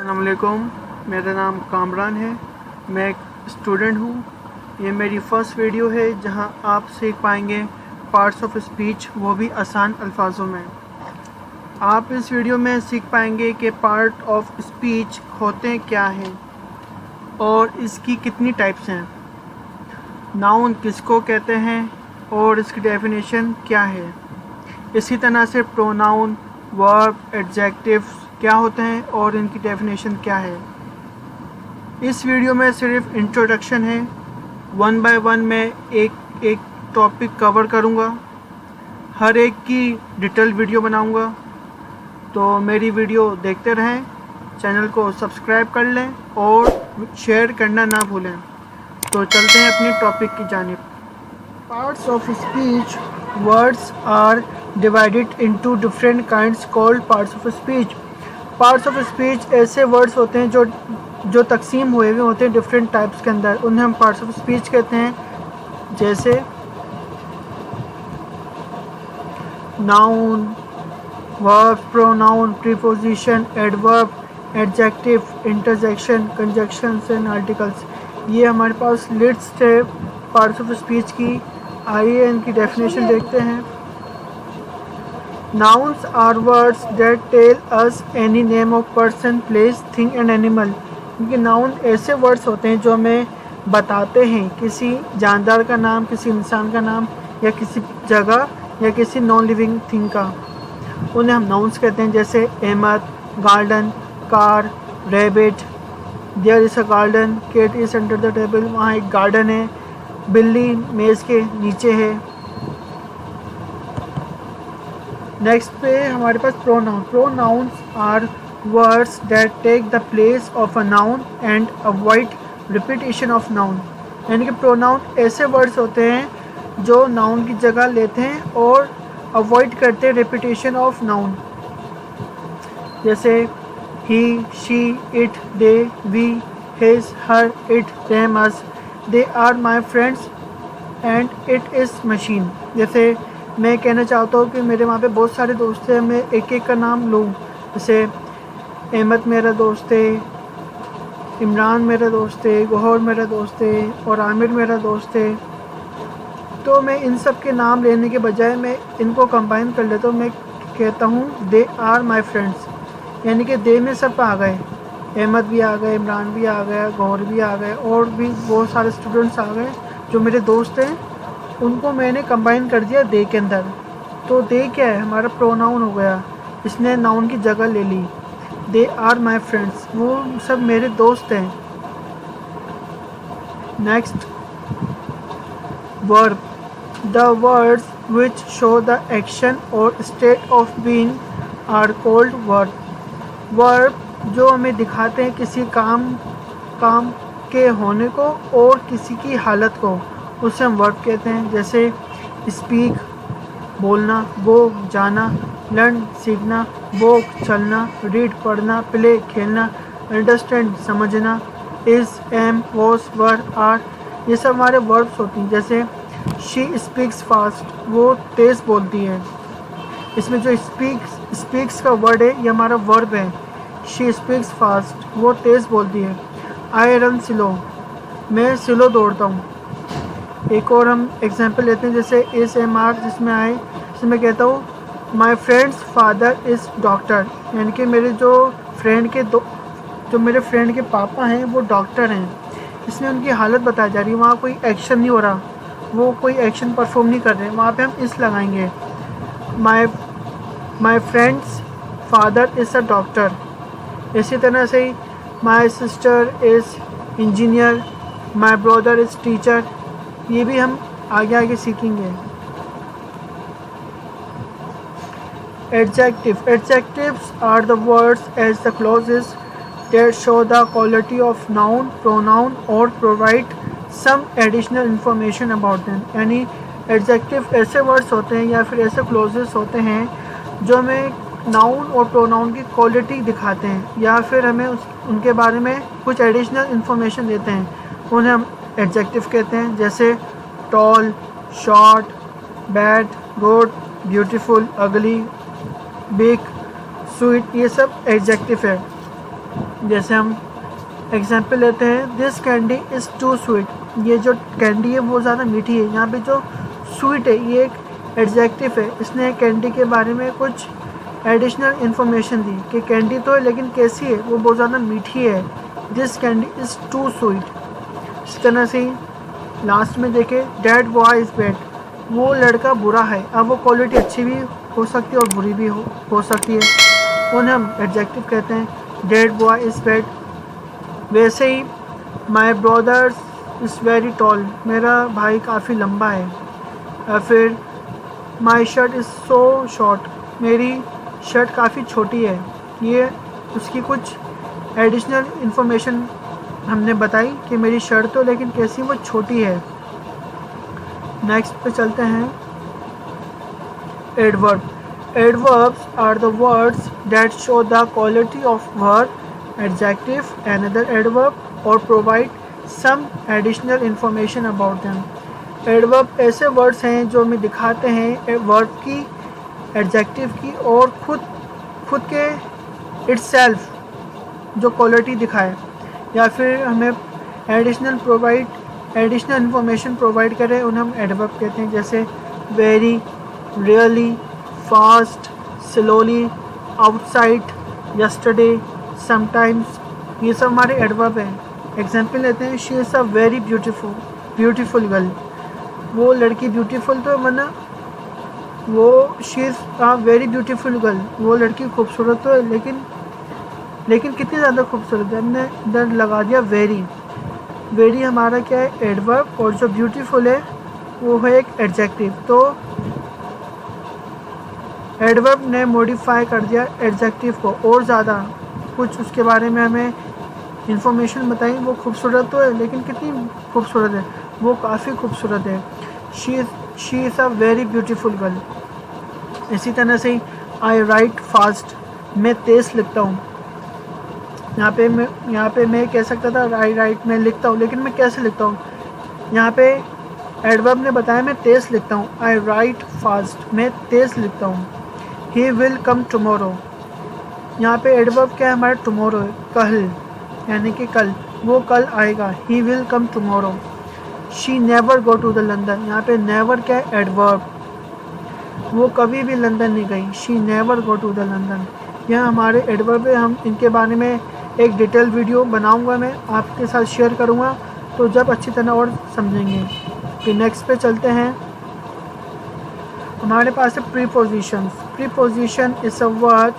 अस्सलामुअलैकुम, मेरा नाम कामरान है। मैं एक स्टूडेंट हूँ। ये मेरी फ़र्स्ट वीडियो है जहाँ आप सीख पाएंगे पार्ट्स ऑफ स्पीच, वो भी आसान अल्फाजों में। आप इस वीडियो में सीख पाएंगे कि पार्ट ऑफ स्पीच होते क्या हैं और इसकी कितनी टाइप्स हैं, नाउन किसको कहते हैं और इसकी डेफिनेशन क्या है। इसी तरह से प्रोनाउन, वर्ब, एडजेक्टिव्स क्या होते हैं और इनकी डेफिनेशन क्या है। इस वीडियो में सिर्फ इंट्रोडक्शन है। वन बाय वन मैं एक एक टॉपिक कवर करूँगा, हर एक की डिटेल वीडियो बनाऊँगा। तो मेरी वीडियो देखते रहें, चैनल को सब्सक्राइब कर लें और शेयर करना ना भूलें। तो चलते हैं अपनी टॉपिक की जानिब। Parts of speech, words are divided into different kinds called parts of speech. Parts of speech ऐसे वर्ड्स होते हैं जो तकसीम हुए हुए होते हैं डिफरेंट टाइप्स के अंदर, उन्हें हम पार्ट्स ऑफ स्पीच कहते हैं। जैसे noun, verb, pronoun, preposition, adverb, adjective, interjection, conjunctions and articles. ये हमारे पास लिस्ट है पार्ट्स ऑफ स्पीच की। आइए इनकी डेफिनेशन देखते हैं। Nouns are words that tell us any name of person, place, thing and animal। क्योंकि नाउन ऐसे वर्ड्स होते हैं जो हमें बताते हैं किसी जानदार का नाम, किसी इंसान का नाम या किसी जगह या किसी नॉन लिविंग थिंग का, उन्हें हम नाउन्स कहते हैं। जैसे Ahmad, garden, car, rabbit, there is a garden, cat is under the table, वहाँ एक गार्डन है, बिल्ली मेज़ के नीचे है। नेक्स्ट पे हमारे पास pronoun. Pronouns are words that take the place of a noun and avoid repetition of noun. यानी कि प्रोनाउन ऐसे वर्ड्स होते हैं जो नाउन की जगह लेते हैं और अवॉइड करते हैं रिपीटेशन ऑफ नाउन। जैसे he, she, it, they, we, his, her, it, them, us, they are my friends and it is machine. जैसे मैं कहना चाहता हूँ कि मेरे वहाँ पे बहुत सारे दोस्त हैं, मैं एक एक का नाम लूँ। जैसे अहमद मेरा दोस्त है, इमरान मेरा दोस्त है, गौहर मेरा दोस्त है और आमिर मेरा दोस्त है। तो मैं इन सब के नाम लेने के बजाय मैं इनको कंबाइन कर लेता हूँ। मैं कहता हूँ दे आर माई फ्रेंड्स, यानी कि दे में सब आ गए, अहमद भी आ गए, इमरान भी आ गया, गौहर भी आ गए और भी बहुत सारे स्टूडेंट्स आ गए जो मेरे दोस्त हैं। उनको मैंने कंबाइन कर दिया दे के अंदर। तो दे क्या है, हमारा प्रोनाउन हो गया, इसने नाउन की जगह ले ली। दे आर माई फ्रेंड्स, वो सब मेरे दोस्त हैं। Next, verb. The words which show the action और state of being are called verb. Verb जो हमें दिखाते हैं किसी काम के होने को और किसी की हालत को, उसे हम वर्ब कहते हैं। जैसे स्पीक बोलना, गो जाना, लर्न सीखना, वॉक चलना, रीड पढ़ना, प्ले खेलना, अंडरस्टैंड समझना, is, am, was, were, are, ये सब हमारे वर्ब्स होती हैं। जैसे शी स्पीक्स फास्ट, वो तेज़ बोलती है। इसमें जो स्पीक्स का वर्ड है ये हमारा वर्ब है। शी स्पीक्स फास्ट, वो तेज़ बोलती है। आई रन स्लो, मैं स्लो दौड़ता हूँ। एक और हम एग्जांपल लेते हैं, जैसे एस एम आर, जिसमें आए, जिसमें मैं कहता हूँ माई फ्रेंड्स फादर इज़ डॉक्टर, यानी कि मेरे जो मेरे फ्रेंड के पापा हैं वो डॉक्टर हैं। इसमें उनकी हालत बताई जा रही है, वहाँ कोई एक्शन नहीं हो रहा, वो कोई एक्शन परफॉर्म नहीं कर रहे हैं, वहाँ पे हम इस लगाएंगे, my friends father is a doctor. इसी तरह से ही my sister is engineer, my brother is teacher, ये भी हम आगे सीखेंगे। Adjective. Adjectives are the words as the clauses that show the quality of noun, pronoun और provide some additional information about them। यानी एडजेक्टिव ऐसे वर्ड्स होते हैं या फिर ऐसे क्लॉजेस होते हैं जो हमें नाउन और प्रोनाउन की क्वालिटी दिखाते हैं या फिर हमें उनके बारे में कुछ एडिशनल इन्फॉर्मेशन देते हैं, उन्हें हम एडजेक्टिव कहते हैं। जैसे tall, short, bad, good, beautiful, ugly, big, sweet, ये सब एडजेक्टिव है। जैसे हम एग्जाम्पल लेते हैं, this candy is too sweet, ये जो कैंडी है वो ज़्यादा मीठी है। यहाँ पे जो स्वीट है ये एक एडजेक्टिव है, इसने कैंडी के बारे में कुछ एडिशनल इन्फॉर्मेशन दी कि कैंडी तो है लेकिन कैसी है, वो बहुत ज़्यादा मीठी है। This candy is too sweet. इस तरह से ही लास्ट में देखें, डैट बॉय इज़ बैड, वो लड़का बुरा है। अब वो क्वालिटी अच्छी भी हो सकती है और बुरी भी हो सकती है, उन्हें हम एडजेक्टिव कहते हैं। That boy is bad. वैसे ही my brother is very tall, मेरा भाई काफ़ी लंबा है। या फिर my shirt is so short, मेरी शर्ट काफ़ी छोटी है। ये उसकी कुछ एडिशनल इन्फॉर्मेशन हमने बताई कि मेरी शर्ट तो लेकिन कैसी वो छोटी है। नेक्स्ट पे चलते हैं, adverb. Adverbs are the words that show the quality of verb, adjective, another adverb, or provide some additional information about them. Adverb ऐसे words हैं जो हमें दिखाते हैं verb की, adjective की और खुद के itself जो quality दिखाए, या फिर हमें एडिशनल इंफॉर्मेशन प्रोवाइड करें, उन्हें हम एडवर्ब कहते हैं। जैसे very, really, fast, slowly, outside, yesterday, sometimes, ये सब हमारे एडवर्ब हैं। एग्जाम्पल लेते हैं, she is a very beautiful girl, वो लड़की ब्यूटीफुल तो वरना वो she is a very beautiful girl, वो लड़की खूबसूरत तो है लेकिन कितनी ज़्यादा खूबसूरत है, हमने इधर लगा दिया वेरी हमारा क्या है, एडवर्ब, और जो ब्यूटीफुल है वो है एक एडजेक्टिव। तो एडवर्ब ने मॉडिफाई कर दिया एडजेक्टिव को और ज़्यादा कुछ उसके बारे में हमें इंफॉर्मेशन बताई। वो खूबसूरत तो है लेकिन कितनी खूबसूरत है, वो काफ़ी खूबसूरत है। She is a very beautiful girl. इसी तरह से ही आई राइट फास्ट, मैं तेज़ लिखता हूँ। यहाँ पे मैं कह सकता था आई राइट मैं लिखता हूँ, लेकिन मैं कैसे लिखता हूँ, यहाँ पे एडवर्ब ने बताया मैं तेज़ लिखता हूँ। आई राइट फास्ट, मैं तेज़ लिखता हूँ। ही विल कम टुमारो, यहाँ पे एडवर्ब क्या है हमारा, टुमारो है, कल, यानी कि कल, वो कल आएगा। He will come tomorrow. She never go to the London, यहाँ पे नेवर क्या है, एडवर्ब, वो कभी भी लंदन नहीं गई। She never go to the London, यह हमारे एडवर्ब है। हम इनके बारे में एक डिटेल वीडियो बनाऊंगा, मैं आपके साथ शेयर करूंगा, तो जब अच्छी तरह और समझेंगे। फिर नेक्स्ट पे चलते हैं, हमारे पास है prepositions. Preposition is a word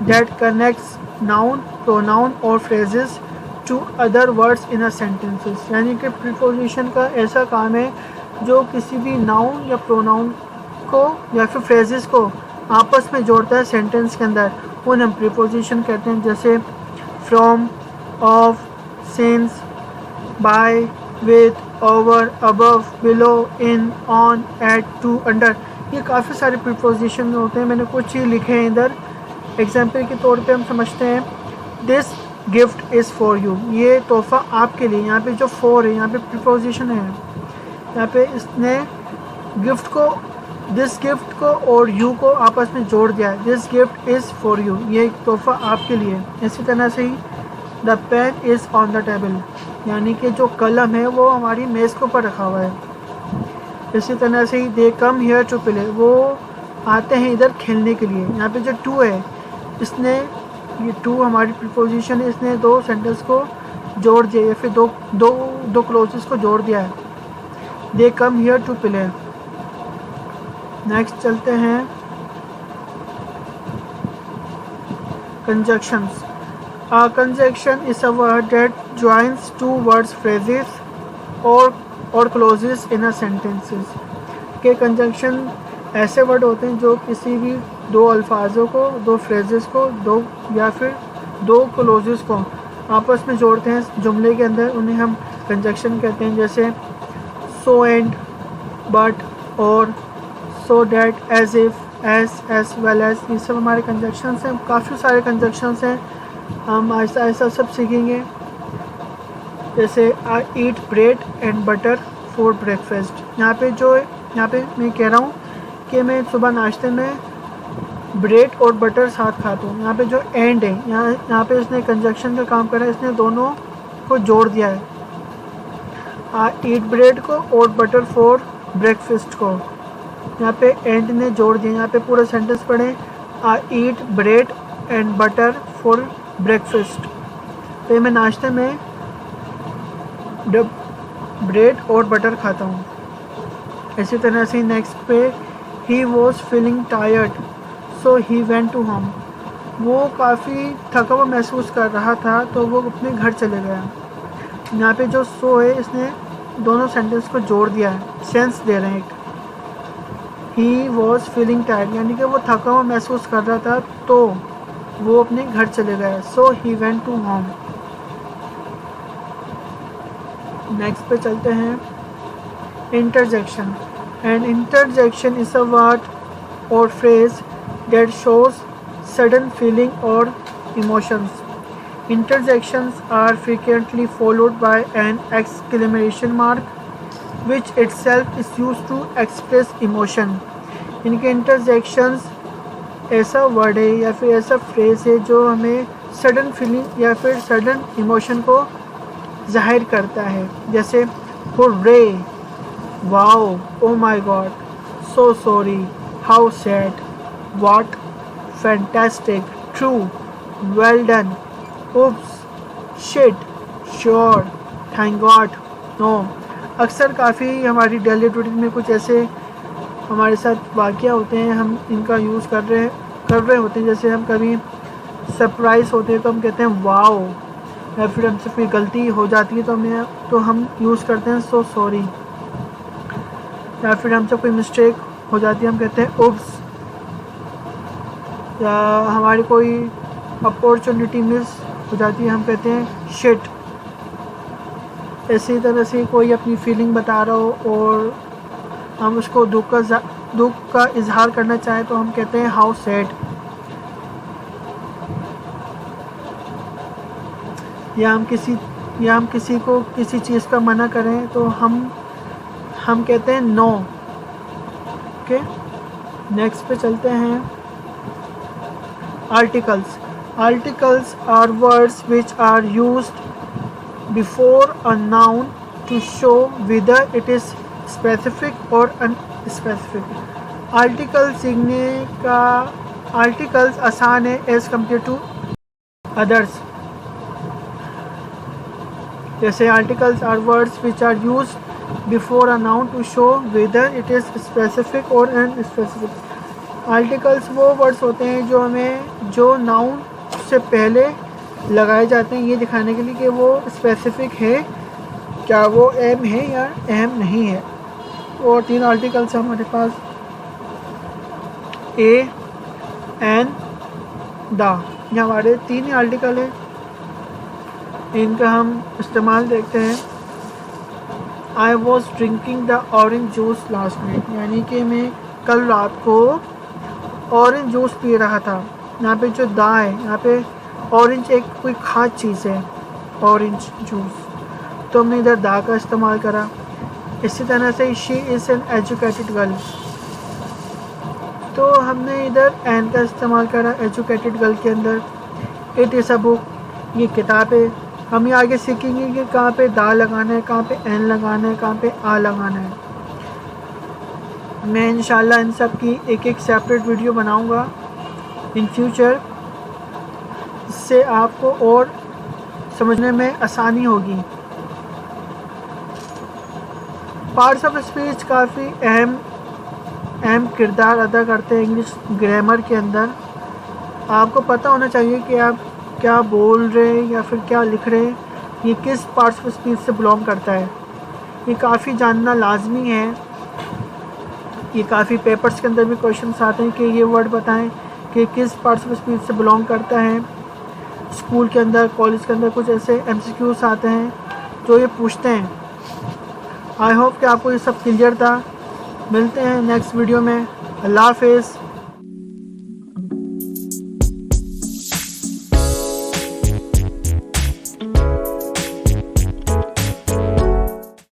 that connects noun, pronoun और phrases to other words in a sentences, यानी कि प्रीपोजिशन का ऐसा काम है जो किसी भी नाउन या प्रोनाउन को या फिर फ्रेजेस को आपस में जोड़ता है सेंटेंस के अंदर, उन्हें हम प्रीपोजिशन कहते हैं। जैसे from, of, since, by, with, over, above, below, in, on, at, to, under, ये काफ़ी सारे प्रीपोजिशन में होते हैं। मैंने कुछ ही लिखे हैं इधर। एग्जाम्पल के तौर पे हम समझते हैं, this gift is for you, ये तोहफ़ा आपके लिए। यहाँ पे जो फॉर है, यहाँ पे प्रीपोजिशन है, यहाँ पे इसने दिस गिफ्ट को और यू को आपस में जोड़ दिया है। This gift is for you, ये एक तोहफ़ा आपके लिए। इसी तरह से ही the pen is on the table, यानी कि जो कलम है वो हमारी मेज़ के ऊपर रखा हुआ है। इसी तरह से ही दे कम हियर टू प्ले, वो आते हैं इधर खेलने के लिए। यहाँ पे जो टू है, इसने ये टू हमारी प्रीपोजिशन है, इसने दो सेंटेंस को जोड़ दिया या फिर दो क्लोजेस को जोड़ दिया है। They come here to play. Next चलते हैं, conjunctions. A conjunction is a word that joins two words, phrases or clauses in a sentences. के कंजंक्शन ऐसे वर्ड होते हैं जो किसी भी दो अल्फाजों को, दो फ्रेजेस को, दो या फिर दो क्लोजेस को आपस में जोड़ते हैं जुमले के अंदर, उन्हें हम कंजंक्शन कहते हैं। जैसे सो एंड, बट, और, so that, as if, as well as, ये सब हमारे कंजंक्शंस हैं। काफ़ी सारे कंजंक्शंस हैं, हम ऐसा ऐसा सब सीखेंगे। जैसे I eat bread and butter for breakfast, यहाँ पे मैं कह रहा हूँ कि मैं सुबह नाश्ते में ब्रेड और बटर साथ खाता हूँ। यहाँ पे जो एंड है, यहाँ पे इसने कंजक्शन का काम करा है, इसने दोनों को जोड़ दिया है, आई ईट ब्रेड को और बटर फॉर ब्रेकफास्ट को। यहाँ पे एंड ने जोड़ दिया। यहाँ पे पूरा सेंटेंस पढ़ें, I eat bread and butter for breakfast. तो मैं नाश्ते में ब्रेड और बटर खाता हूँ। इसी तरह से नेक्स्ट पे, he was feeling tired so he went to home. वो काफ़ी थका हुआ महसूस कर रहा था तो वो अपने घर चले गया। यहाँ पे जो सो है इसने दोनों सेंटेंस को जोड़ दिया है, सेंस दे रहे हैं एक। ही वॉज फीलिंग टायर्ड यानी कि वो थका हुआ महसूस कर रहा था तो वो अपने घर चले गए, so he went to home. Next पे चलते हैं, interjection. And interjection is a word और phrase that shows sudden feeling और emotions. Interjections are frequently followed by an exclamation mark, which itself is used to express emotion. इनके interjections ऐसा word है या फिर ऐसा फ्रेज है जो हमें सडन फीलिंग या फिर सडन इमोशन को जाहिर करता है, जैसे hurray, wow, oh my god, so sorry, how sad, what, fantastic, true, well done, oops, shit, sure, thank God, no। अक्सर काफ़ी हमारी डेली रूटीन में कुछ ऐसे हमारे साथ वाक़या होते हैं, हम इनका यूज़ कर रहे होते हैं। जैसे हम कभी सरप्राइज़ होते हैं तो हम कहते हैं वाओ, या फिर हमसे कोई गलती हो जाती है तो हम यूज़ करते हैं सो सॉरी, या फिर हमसे कोई मिस्टेक हो जाती है हम कहते हैं उप्स, या हमारी कोई अपॉर्चुनिटी मिस हो जाती है हम कहते हैं शिट। इसी तरह से कोई अपनी फीलिंग बता रहा हो और हम उसको दुख का इजहार करना चाहें तो हम कहते हैं हाउ सैड। या हम किसी को किसी चीज़ का मना करें तो हम कहते हैं नो। ओके, नेक्स्ट पे चलते हैं, articles. Articles are words which are used before a noun to show whether it is specific or unspecific. Articles आसान है as compared to others। जैसे articles are words which are used before a noun to show whether it is specific or unspecific। Articles वो words होते हैं जो noun से पहले लगाए जाते हैं ये दिखाने के लिए कि वो स्पेसिफिक है, क्या वो अहम है या अहम नहीं है। और 3 आर्टिकल्स हमारे पास, ए, एन, दा, ये हमारे 3 ही आर्टिकल हैं। इनका हम इस्तेमाल देखते हैं। I was drinking the orange juice last night, यानी कि मैं कल रात को ऑरेंज जूस पी रहा था। यहाँ पे जो दा है, यहाँ पे ऑरेंज एक कोई ख़ास चीज़ है, ऑरेंज जूस, तो हमने इधर दा का इस्तेमाल करा। इसी तरह से she is an educated girl, तो हमने इधर एन का इस्तेमाल करा एजुकेटेड गर्ल के अंदर। इट इज़ अ बुक, ये किताब है। हम ये आगे सीखेंगे कि कहाँ पे दा लगाना है, कहाँ पे एन लगाना है, कहाँ पे आ लगाना है। मैं इंशाल्लाह इन सब की एक सेपरेट वीडियो बनाऊँगा इन फ्यूचर, इससे आपको और समझने में आसानी होगी। पार्ट्स ऑफ स्पीच काफ़ी अहम किरदार अदा करते हैं इंग्लिश ग्रामर के अंदर। आपको पता होना चाहिए कि आप क्या बोल रहे हैं या फिर क्या लिख रहे हैं, ये किस पार्ट्स ऑफ स्पीच से बिलोंग करता है, ये काफ़ी जानना लाजमी है। ये काफ़ी पेपर्स के अंदर भी क्वेश्चंस आते हैं कि ये वर्ड बताएं कि किस पार्ट्स ऑफ स्पीच से बिलोंग करता है। स्कूल के अंदर, कॉलेज के अंदर कुछ ऐसे MCQs आते हैं जो ये पूछते हैं। आई होप कि आपको ये सब क्लियर था। मिलते हैं नेक्स्ट वीडियो में। अल्लाह हाफ़िज़।